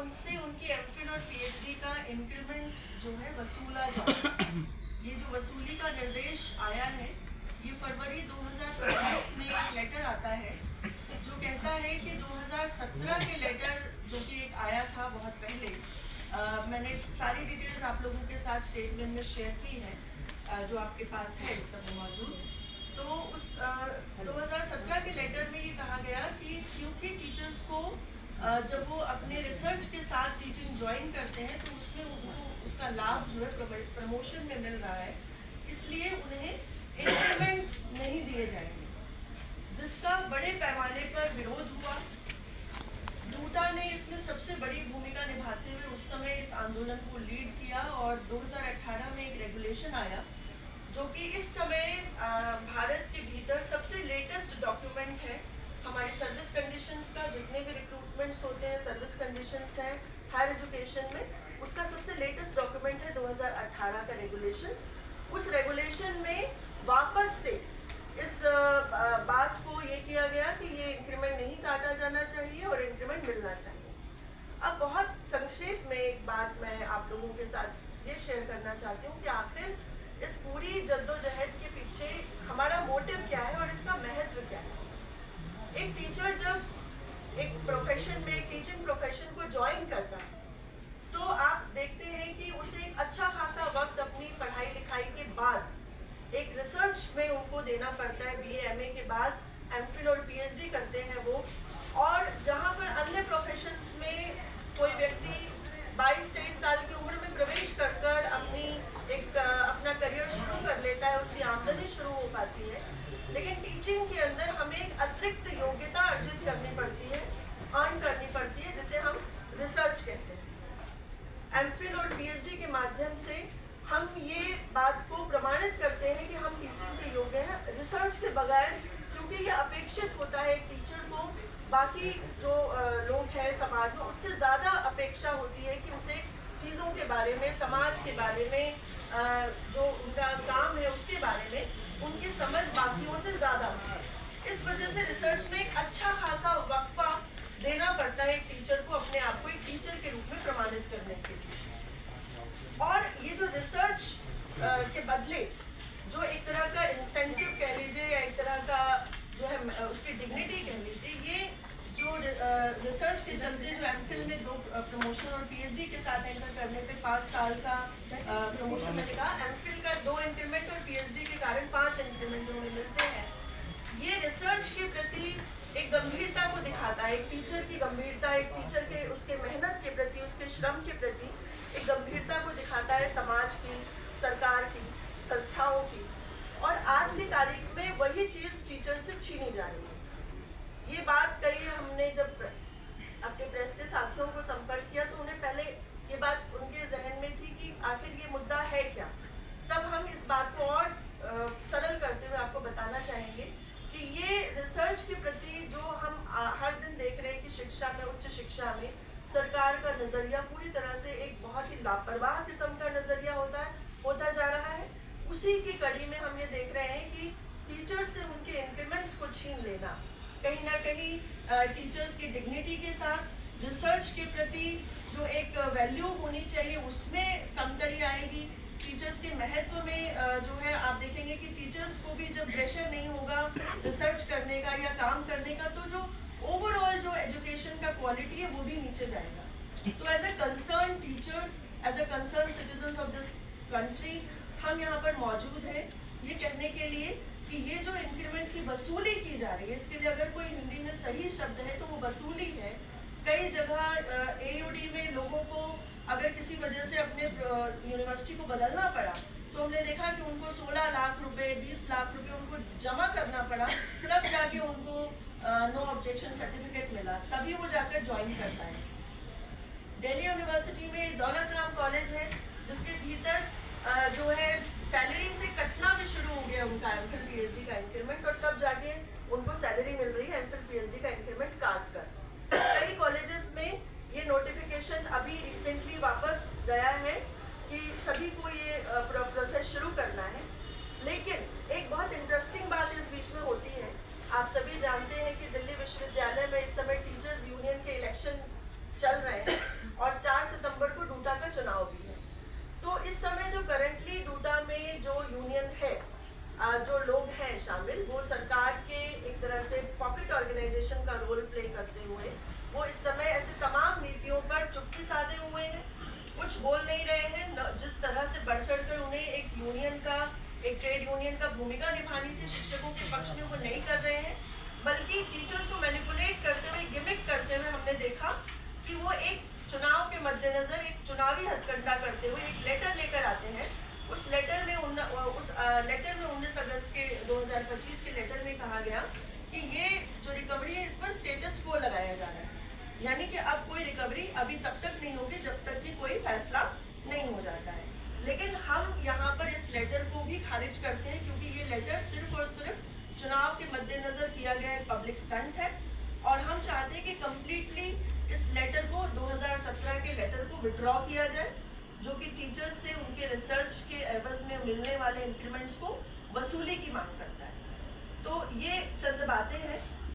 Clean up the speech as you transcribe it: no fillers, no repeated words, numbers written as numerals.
उनसे उनकी एमफिल और पीएचडी का इंक्रीमेंट जो है वसूला जाए। ये जो वसूली का निर्देश आया है, ये फरवरी 2025 में एक लेटर आता है जो कहता है कि 2017 के लेटर जो कि एक आया था बहुत पहले, मैंने सारी डिटेल्स आप लोगों के साथ स्टेटमेंट में शेयर की है जो आपके पास है इस समय मौजूद। तो उस 2017 के लेटर में ये कहा गया कि क्योंकि टीचर्स को जब वो अपने रिसर्च के साथ टीचिंग ज्वाइन करते हैं तो उसमें उनको उसका लाभ जो है प्रमोशन में मिल रहा है, इसलिए उन्हें इंक्रीमेंट्स नहीं दिए जाएंगे, जिसका बड़े पैमाने पर विरोध हुआ। डूटा ने इसमें सबसे बड़ी भूमिका निभाते हुए उस समय इस आंदोलन को लीड किया और 2018 में एक रेगुलेशन आया जो कि इस समय भारत के भीतर सबसे लेटेस्ट डॉक्यूमेंट है हमारी सर्विस कंडीशंस का। जितने भी रिक्रूटमेंट्स होते हैं, सर्विस कंडीशंस हैं हायर एजुकेशन में, उसका सबसे लेटेस्ट डॉक्यूमेंट है 2018 का रेगुलेशन। उस रेगुलेशन में वापस से इस बात को ये किया गया कि ये इंक्रीमेंट नहीं काटा जाना चाहिए और इंक्रीमेंट मिलना चाहिए। अब बहुत संक्षेप में एक बात मैं आप लोगों के साथ ये शेयर करना चाहती हूँ कि आखिर इस पूरी जद्दोजहद के पीछे हमारा मोटिव क्या है और इसका महत्व क्या है। एक टीचर जब एक प्रोफेशन में, एक टीचिंग प्रोफेशन को ज्वाइन करता है तो आप देखते हैं कि उसे एक अच्छा खासा वक्त अपनी पढ़ाई लिखाई के बाद एक रिसर्च में उनको देना पड़ता है। बीए एमए के बाद एमफिल और पीएचडी करते हैं वो, और जहाँ पर अन्य प्रोफेशंस में कोई व्यक्ति 22-23 साल की उम्र में प्रवेश कर अपना करियर शुरू कर लेता है, उसकी आमदनी शुरू हो पाती है, लेकिन टीचिंग के अंदर हमें एक अतिरिक्त योग्यता अर्जित करनी पड़ती है, अर्न करनी पड़ती है, जिसे हम रिसर्च कहते हैं। एमफिल और पीएचडी के माध्यम से हम ये बात को प्रमाणित करते हैं कि हम टीचिंग के योग्य हैं रिसर्च के बगैर, क्योंकि ये अपेक्षित होता है एक टीचर को बाकी जो लोग हैं समाज में उससे ज़्यादा अपेक्षा होती है कि उसे चीज़ों के बारे में, समाज के बारे में, जो उनका काम है उसके बारे में उनकी समझ बाकियों से ज़्यादा है। इस वजह से रिसर्च में एक अच्छा खासा वक्फा देना पड़ता है एक टीचर को, अपने आप को एक टीचर के रूप में प्रमाणित करने के लिए। और ये जो रिसर्च के बदले जो एक तरह का इंसेंटिव कह लीजिए या एक तरह का जो है उसकी डिग्निटी कह लीजिए, ये जो रिसर्च के चलते जो एमफिल में 2 प्रमोशन और पीएचडी के साथ एंटर करने पे 5 साल का प्रमोशन मिलेगा, एमफिल का 2 इंक्रीमेंट और पीएचडी के कारण 5 इंक्रीमेंट जो हमें मिलते हैं, ये रिसर्च के प्रति एक गंभीरता को दिखाता है। एक टीचर की गंभीरता, एक टीचर के उसके मेहनत के प्रति, उसके श्रम के प्रति एक गंभीरता को दिखाता है समाज की, सरकार की, संस्थाओं की। और आज की तारीख में वही चीज़ टीचर से छीनी जा रही है। ये बात कही हमने जब अपने प्रेस के साथियों को संपर्क किया तो उन्हें पहले ये बात उनके जहन में थी कि आखिर ये मुद्दा है क्या। तब हम इस बात को और सरल करते हुए आपको बताना चाहेंगे कि ये रिसर्च के प्रति जो हम हर दिन देख रहे हैं कि शिक्षा में, उच्च शिक्षा में सरकार का नज़रिया पूरी तरह से एक बहुत ही लापरवाह किस्म का नज़रिया होता जा रहा है, उसी की कड़ी में हम ये देख रहे हैं कि टीचर्स से उनके इंक्रीमेंट्स को छीन लेना, कहीं ना कहीं टीचर्स की डिग्निटी के साथ रिसर्च के प्रति जो एक वैल्यू होनी चाहिए उसमें कमतरी आएगी। टीचर्स के महत्व में जो है आप देखेंगे कि टीचर्स को भी जब प्रेशर नहीं होगा रिसर्च करने का या काम करने का, तो जो ओवरऑल जो एजुकेशन का क्वालिटी है वो भी नीचे जाएगा। तो as a concern teachers, as a concern citizens of this country, हम यहाँ पर मौजूद हैं ये कहने के लिए कि ये जो इंक्रीमेंट की वसूली की जा रही है, इसके लिए अगर कोई हिंदी में सही शब्द है तो वो वसूली है। कई जगह एयूडी में लोगों को अगर किसी वजह से अपने यूनिवर्सिटी को बदलना पड़ा तो हमने देखा कि उनको 16 लाख रुपए, 20 लाख रुपए उनको जमा करना पड़ा, तब जाके उनको नो ऑब्जेक्शन सर्टिफिकेट मिला, तभी वो जाकर ज्वाइन कर पाए। दिल्ली यूनिवर्सिटी में दौलत राम कॉलेज है जिसके भीतर जो है सैलरी से कटना भी शुरू हो गया उनका एमफिल पीएचडी का इंक्रीमेंट, और तब जाके उनको सैलरी मिल रही है एमफिल पीएचडी का इंक्रीमेंट काट कर। कई कॉलेजेस में ये नोटिफिकेशन अभी रिसेंटली वापस गया है कि सभी को ये प्रोसेस शुरू करना है। लेकिन एक बहुत इंटरेस्टिंग बात इस बीच में होती है, आप सभी जानते हैं कि दिल्ली विश्वविद्यालय में इस समय टीचर्स यूनियन के इलेक्शन चल रहे हैं चुनाव भी है। तो इस समय जो करंटली डूडा में जो यूनियन है, जो लोग हैं शामिल, वो सरकार के एक तरह से पॉकेट ऑर्गेनाइजेशन का रोल प्ले करते हुए वो इस समय ऐसे तमाम नीतियों पर चुप्पी साधे हुए हैं, कुछ बोल नहीं रहे हैं। जिस तरह से बढ़ चढ़ कर उन्हें एक यूनियन का, एक ट्रेड यूनियन का भूमिका निभानी थी शिक्षकों के पक्ष में, वो नहीं कर रहे हैं, बल्कि टीचर्स को मैनिपुलेट करते हुए, गिमिक करते हुए हमने देखा कि वो एक चुनाव के मद्देनजर एक चुनावी हथकंडा करते हुए एक लेटर लेकर आते हैं। उस लेटर में 19 अगस्त के 2025 के लेटर में कहा गया कि ये जो रिकवरी है इस पर स्टेटस को लगाया जा रहा है, यानी कि अब कोई रिकवरी अभी तब तक नहीं होगी जब तक कि कोई फैसला नहीं हो जाता है। लेकिन हम यहाँ पर इस लेटर को भी खारिज करते हैं, क्योंकि ये लेटर सिर्फ और सिर्फ चुनाव के मद्देनजर किया गया एक पब्लिक स्टंट है, और हम चाहते हैं कि कम्प्लीटली इस लेटर को 2017 के लेटर को विड्रॉ किया जाए, जो कि टीचर्स से उनके रिसर्च के एवज में मिलने वाले इंक्रीमेंट्स को वसूली की मांग करता है। तो ये चंद बातें हैं